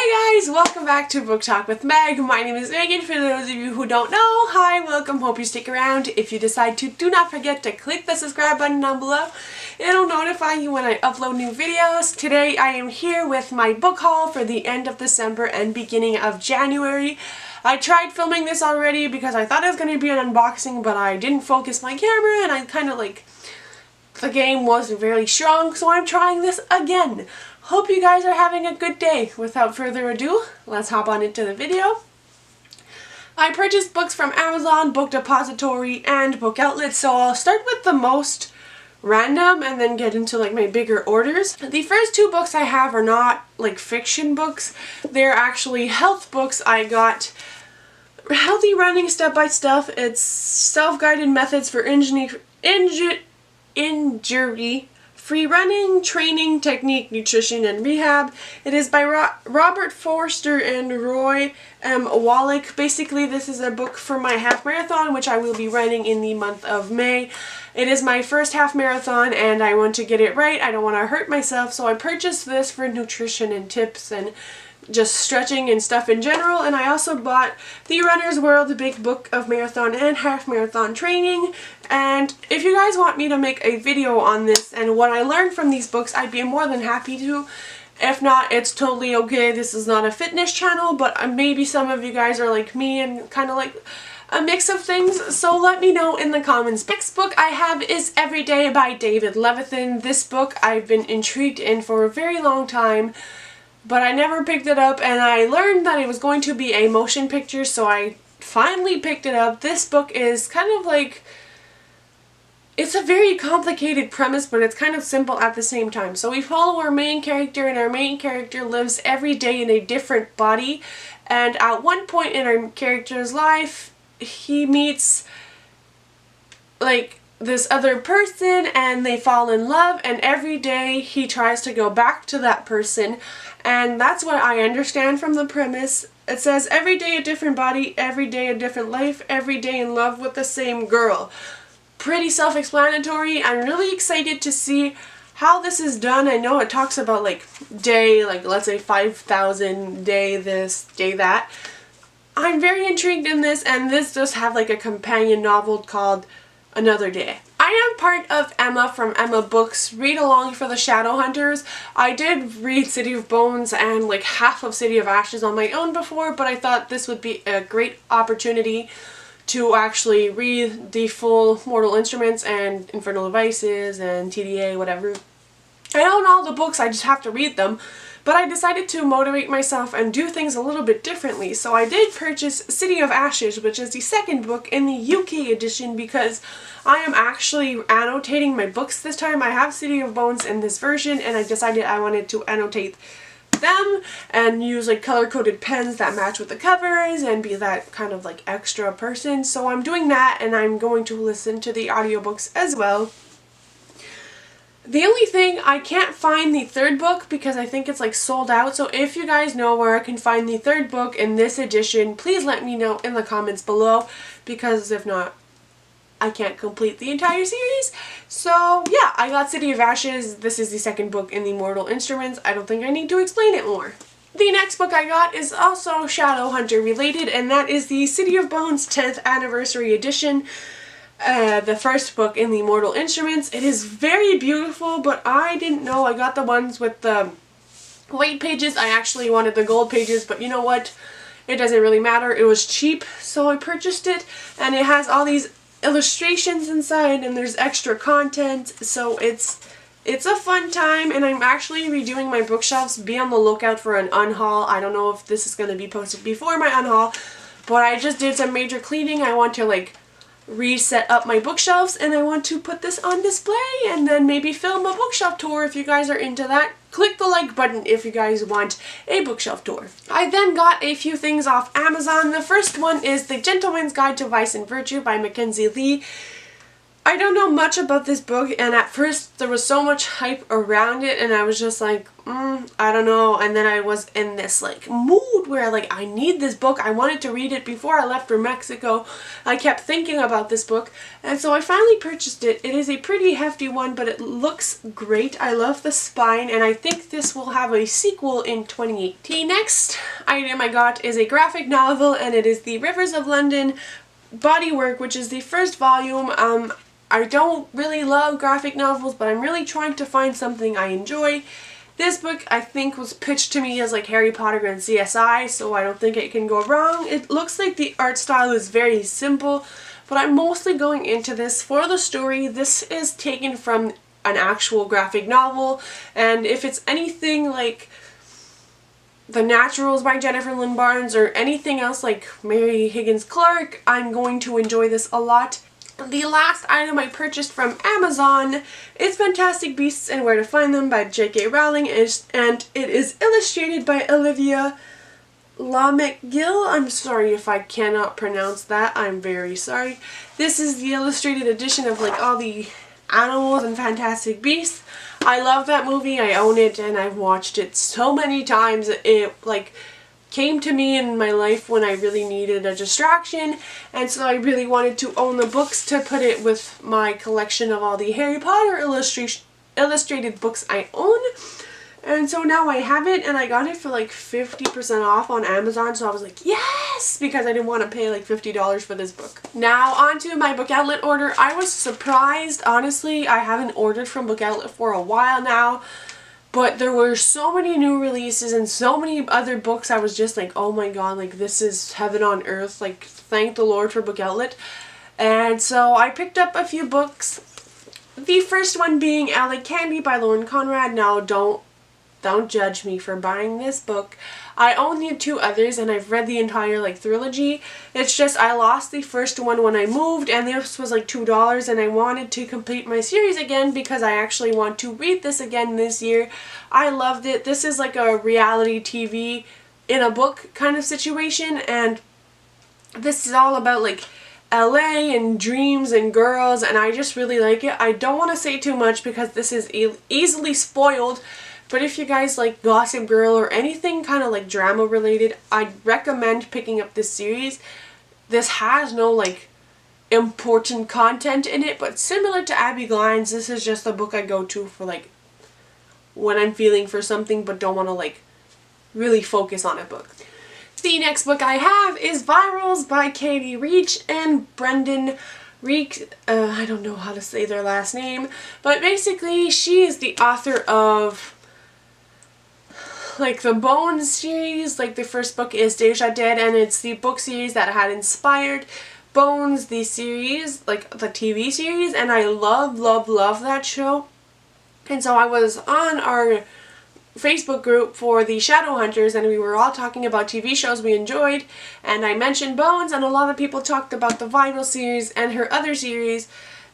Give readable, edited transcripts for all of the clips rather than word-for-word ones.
Hi guys, welcome back to Book Talk with Meg. My name is Megan. For those of you who don't know, hi, welcome, hope you stick around. If you decide to, do not forget to click the subscribe button down below. It'll notify you when I upload new videos. Today I am here with my book haul for the end of December and beginning of January. I tried filming this already because I thought it was going to be an unboxing, but I didn't focus my camera and I kind of the game wasn't very strong, so I'm trying this again. Hope you guys are having a good day. Without further ado, let's hop on into the video. I purchased books from Amazon, Bookdepository, and Bookoutlet, so I'll start with the most random and then get into my bigger orders. The first two books I have are not fiction books. They're actually health books. I got Healthy Running Step by Step. It's self-guided methods for injury-free running, training, technique, nutrition, and rehab. It is by Robert Forster and Roy M. Wallach. Basically, this is a book for my half marathon, which I will be running in the month of May. It is my first half marathon, and I want to get it right. I don't want to hurt myself, so I purchased this for nutrition and tips and just stretching and stuff in general. And I also bought The Runner's World, the big book of marathon and half marathon training. And if you guys want me to make a video on this and what I learned from these books, I'd be more than happy to. If not, it's totally okay. This is not a fitness channel, but maybe some of you guys are like me and kind of like a mix of things, so let me know in the comments. Next book I have is Every Day by David Levithan. This book I've been intrigued in for a very long time, but I never picked it up, and I learned that it was going to be a motion picture, so I finally picked it up. This book is kind of it's a very complicated premise, but it's kind of simple at the same time. So we follow our main character, and our main character lives every day in a different body, and at one point in our character's life, he meets this other person and they fall in love, and every day he tries to go back to that person. And that's what I understand from the premise. It says every day a different body, every day a different life, every day in love with the same girl. Pretty self-explanatory. I'm really excited to see how this is done. I know it talks about day, let's say 5,000, day this, day that. I'm very intrigued in this, and this does have a companion novel called Another Day. I am part of Emma from Emma Books Read Along for the Shadowhunters. I did read City of Bones and half of City of Ashes on my own before, but I thought this would be a great opportunity to actually read the full Mortal Instruments and Infernal Devices and TDA, whatever. I own all the books, I just have to read them. But I decided to motivate myself and do things a little bit differently. So I did purchase City of Ashes, which is the second book in the UK edition, because I am actually annotating my books this time. I have City of Bones in this version, and I decided I wanted to annotate them and use color-coded pens that match with the covers and be that kind of extra person. So I'm doing that, and I'm going to listen to the audiobooks as well. The only thing, I can't find the third book because I think it's sold out, so if you guys know where I can find the third book in this edition, please let me know in the comments below, because if not, I can't complete the entire series. So yeah, I got City of Ashes. This is the second book in the Mortal Instruments. I don't think I need to explain it more. The next book I got is also Shadowhunter related, and that is the City of Bones 10th Anniversary Edition. The first book in the Mortal Instruments. It is very beautiful, but I didn't know I got the ones with the white pages. I actually wanted the gold pages, but you know what? It doesn't really matter. It was cheap, so I purchased it, and it has all these illustrations inside, and there's extra content, so it's a fun time, and I'm actually redoing my bookshelves. Be on the lookout for an unhaul. I don't know if this is going to be posted before my unhaul, but I just did some major cleaning. I want to reset up my bookshelves, and I want to put this on display and then maybe film a bookshelf tour if you guys are into that. Click the like button if you guys want a bookshelf tour. I then got a few things off Amazon. The first one is The Gentleman's Guide to Vice and Virtue by Mackenzie Lee. I don't know much about this book, and at first there was so much hype around it, and I was just like, I don't know. And then I was in this like mood where like I need this book. I wanted to read it before I left for Mexico. I kept thinking about this book, and so I finally purchased it. It is a pretty hefty one, but it looks great. I love the spine, and I think this will have a sequel in 2018. The next item I got is a graphic novel, and it is The Rivers of London Bodywork, which is the first volume. I don't really love graphic novels, but I'm really trying to find something I enjoy. This book, I think, was pitched to me as like Harry Potter and CSI, so I don't think it can go wrong. It looks like the art style is very simple, but I'm mostly going into this for the story. This is taken from an actual graphic novel, and if it's anything like The Naturals by Jennifer Lynn Barnes or anything else like Mary Higgins Clark, I'm going to enjoy this a lot. The last item I purchased from Amazon is Fantastic Beasts and Where to Find Them by J.K. Rowling, and it is illustrated by Olivia LaMcGill. I'm sorry if I cannot pronounce that. I'm very sorry. This is the illustrated edition of like all the animals and Fantastic Beasts. I love that movie. I own it and I've watched it so many times. It like came to me in my life when I really needed a distraction, and so I really wanted to own the books to put it with my collection of all the Harry Potter illustrated books I own. And so now I have it, and I got it for like 50% off on Amazon, so I was like, yes! Because I didn't want to pay like $50 for this book. Now on to my Bookoutlet order. I was surprised, honestly. I haven't ordered from Bookoutlet for a while now. But there were so many new releases and so many other books. I was just like, oh my god, like this is heaven on earth. Like, thank the Lord for Bookoutlet. And so I picked up a few books. The first one being LA Candy by Lauren Conrad. Now don't judge me for buying this book. I own the two others and I've read the entire like trilogy. It's just I lost the first one when I moved, and this was like $2, and I wanted to complete my series again because I actually want to read this again this year. I loved it. This is like a reality TV in a book kind of situation, and this is all about like LA and dreams and girls, and I just really like it. I don't want to say too much because this is easily spoiled. But if you guys like Gossip Girl or anything kind of like drama related, I'd recommend picking up this series. This has no like important content in it, but similar to Abby Glines, this is just a book I go to for like when I'm feeling for something but don't want to like really focus on a book. The next book I have is Virals by Katie Reach and Brendan Reek. I don't know how to say their last name, but basically she is the author of like the Bones series. Like the first book is Deja Dead, and it's the book series that had inspired Bones, the series, like the TV series, and I love that show. And so I was on our Facebook group for the Shadowhunters, and we were all talking about TV shows we enjoyed, and I mentioned Bones, and a lot of people talked about the Vital series and her other series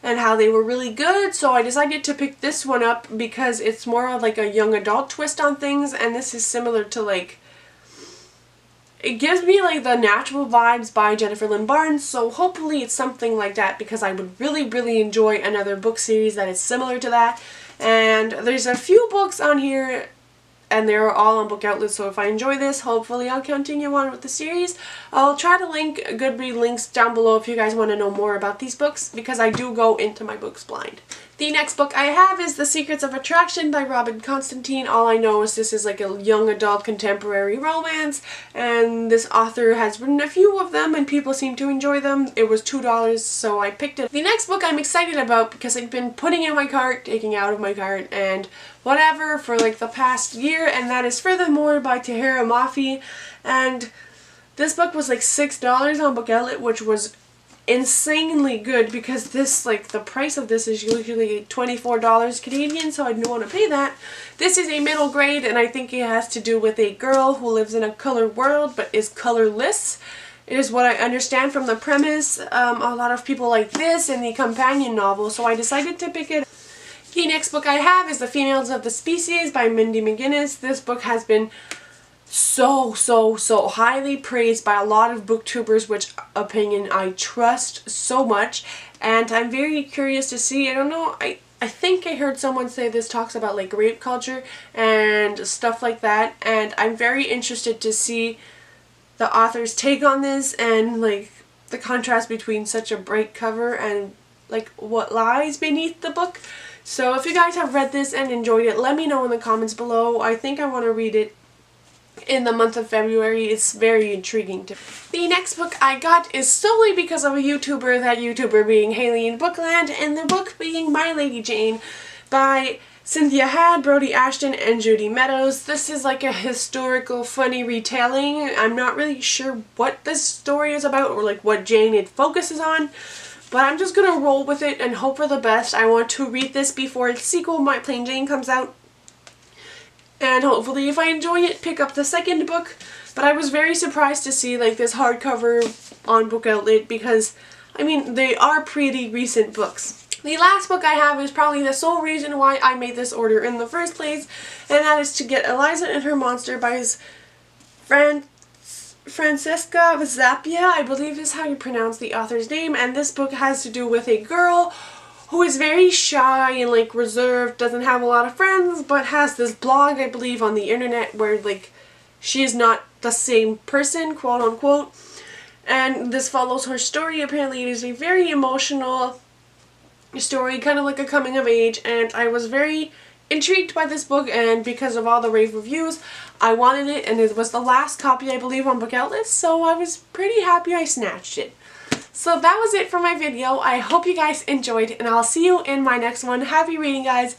and how they were really good. So I decided to pick this one up because it's more of like a young adult twist on things, and this is similar to like, it gives me like the Natural vibes by Jennifer Lynn Barnes, so hopefully it's something like that because I would really enjoy another book series that is similar to that. And there's a few books on here and they're all on Bookoutlet, so if I enjoy this, hopefully I'll continue on with the series. I'll try to link Goodreads links down below if you guys want to know more about these books, because I do go into my books blind. The next book I have is The Secrets of Attraction by Robin Constantine. All I know is this is like a young adult contemporary romance, and this author has written a few of them and people seem to enjoy them. It was $2, so I picked it. The next book I'm excited about because I've been putting in my cart, taking out of my cart, and whatever for like the past year, and that is Furthermore by Tahira Mafi. And this book was like $6 on Bookoutlet, which was insanely good because this, like, the price of this is usually $24 Canadian, so I didn't want to pay that. This is a middle grade, and I think it has to do with a girl who lives in a colored world but is colorless, is what I understand from the premise. A lot of people like this and the companion novel, so I decided to pick it. The next book I have is The Females of the Species by Mindy McGinnis. This book has been so highly praised by a lot of booktubers, which opinion I trust so much, and I'm very curious to see. I don't know, I think I heard someone say this talks about like rape culture and stuff like that, and I'm very interested to see the author's take on this and like the contrast between such a bright cover and like what lies beneath the book. So if you guys have read this and enjoyed it, let me know in the comments below. I think I want to read it in the month of February. It's very intriguing to me. The next book I got is solely because of a YouTuber, that YouTuber being Haley in Bookland, and the book being My Lady Jane by Cynthia Had, Brody Ashton, and Judy Meadows. This is like a historical funny retelling. I'm not really sure what this story is about or like what Jane it focuses on, but I'm just gonna roll with it and hope for the best. I want to read this before its sequel, My Plain Jane, comes out. And hopefully if I enjoy it, pick up the second book. But I was very surprised to see like this hardcover on Bookoutlet because, I mean, they are pretty recent books. The last book I have is probably the sole reason why I made this order in the first place, and that is To Get Eliza and Her Monster by Francesca Zappia, I believe is how you pronounce the author's name, and this book has to do with a girl who is very shy and like reserved, doesn't have a lot of friends, but has this blog, I believe, on the internet where like she is not the same person, quote unquote, and this follows her story. Apparently it is a very emotional story, kind of like a coming of age, and I was very intrigued by this book, and because of all the rave reviews, I wanted it, and it was the last copy, I believe, on Bookoutlet, so I was pretty happy I snatched it. So that was it for my video. I hope you guys enjoyed, and I'll see you in my next one. Happy reading, guys!